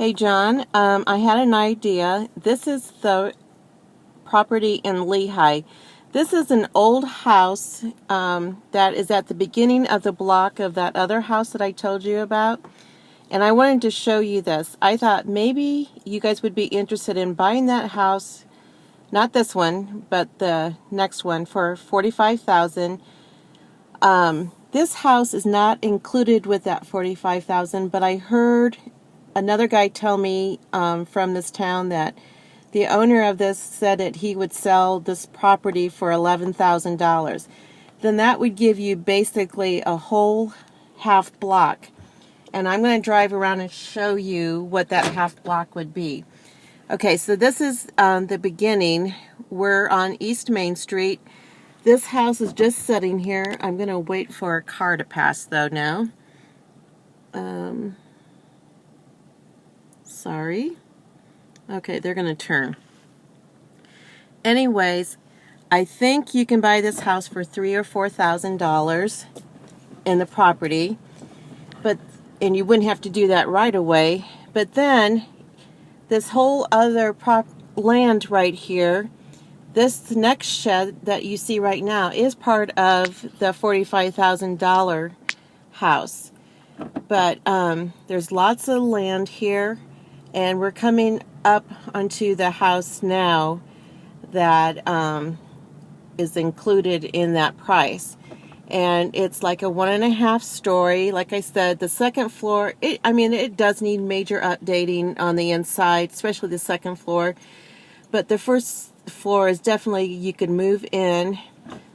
Hey John, I had an idea. This is the property in Lehigh. This is an old house that is at the beginning of the block of that other house that I told you about. And I wanted to show you this. I thought maybe you guys would be interested in buying that house, not this one, but the next one for $45,000. This house is not included with that $45,000, but I heard another guy tell me from this town that the owner of this said that he would sell this property for $11,000. Then that would give you basically a whole half block. And I'm going to drive around and show you what that half block would be. Okay, so this is the beginning. We're on East Main Street. This house is just sitting here. I'm going to wait for a car to pass though now. Sorry. Okay, they're going to turn. Anyways, I think you can buy this house for $3,000 or $4,000 in the property, and you wouldn't have to do that right away. But then this whole other land right here, this next shed that you see right now is part of the $45,000 house. But there's lots of land here, and we're coming up onto the house now that is included in that price. And it's like a 1.5 story. Like I said, the second floor, it does need major updating on the inside, especially the second floor. But the first floor is definitely, you could move in.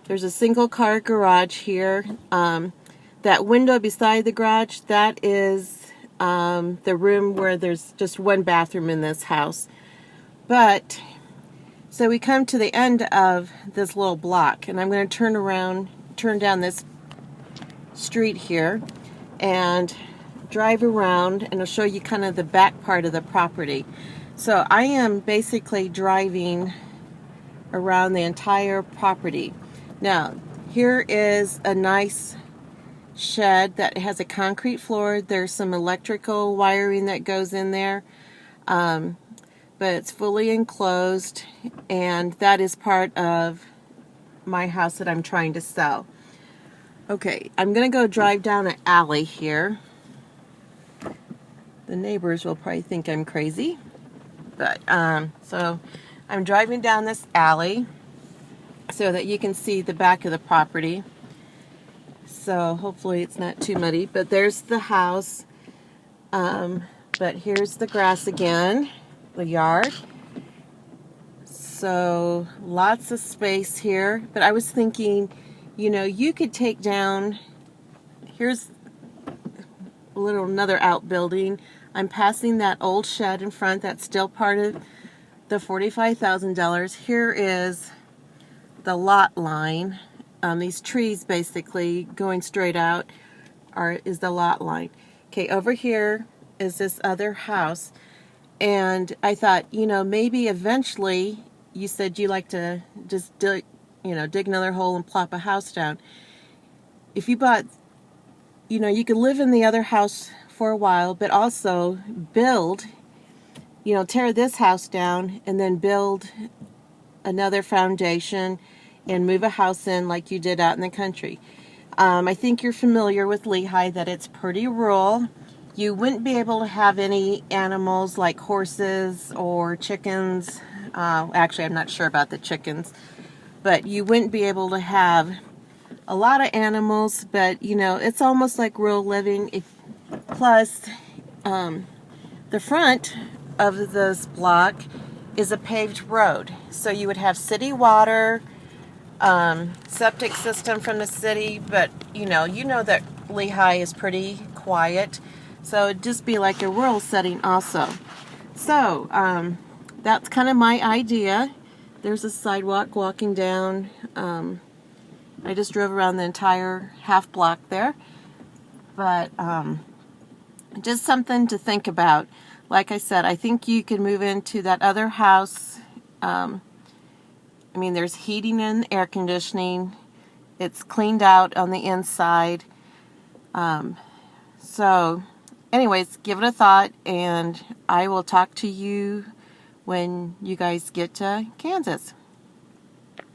There's a single car garage here. That window beside the garage, that is the room where there's just one bathroom in this house. But so we come to the end of this little block, and I'm going to turn down this street here and drive around, and I'll show you kind of the back part of the property. So I am basically driving around the entire property. Now, here is a nice shed that has a concrete floor. There's some electrical wiring that goes in there, but it's fully enclosed, and that is part of my house that I'm trying to sell. Okay, I'm gonna go drive down an alley here. The neighbors will probably think I'm crazy, but so I'm driving down this alley so that you can see the back of the property. So hopefully it's not too muddy, but there's the house. But here's the grass again, the yard. So lots of space here. But I was thinking, you could take down, here's another outbuilding. I'm passing that old shed in front that's still part of the $45,000. Here is the lot line. These trees basically going straight out is the lot line. Okay, over here is this other house, and I thought, maybe eventually, you said you like to just dig another hole and plop a house down. If you bought, you could live in the other house for a while, but also build, tear this house down and then build another foundation and move a house in like you did out in the country. I think you're familiar with Lehigh, that it's pretty rural. You wouldn't be able to have any animals like horses or chickens. Actually, I'm not sure about the chickens. But you wouldn't be able to have a lot of animals, but it's almost like rural living. Plus, the front of this block is a paved road. So you would have city water, septic system from the city, but you know that Lehigh is pretty quiet, so it'd just be like a rural setting also. So that's kind of my idea. There's a sidewalk walking down. I just drove around the entire half block there, but just something to think about. Like I said, I think you could move into that other house. There's heating and air conditioning. It's cleaned out on the inside. So anyways, give it a thought, and I will talk to you when you guys get to Kansas.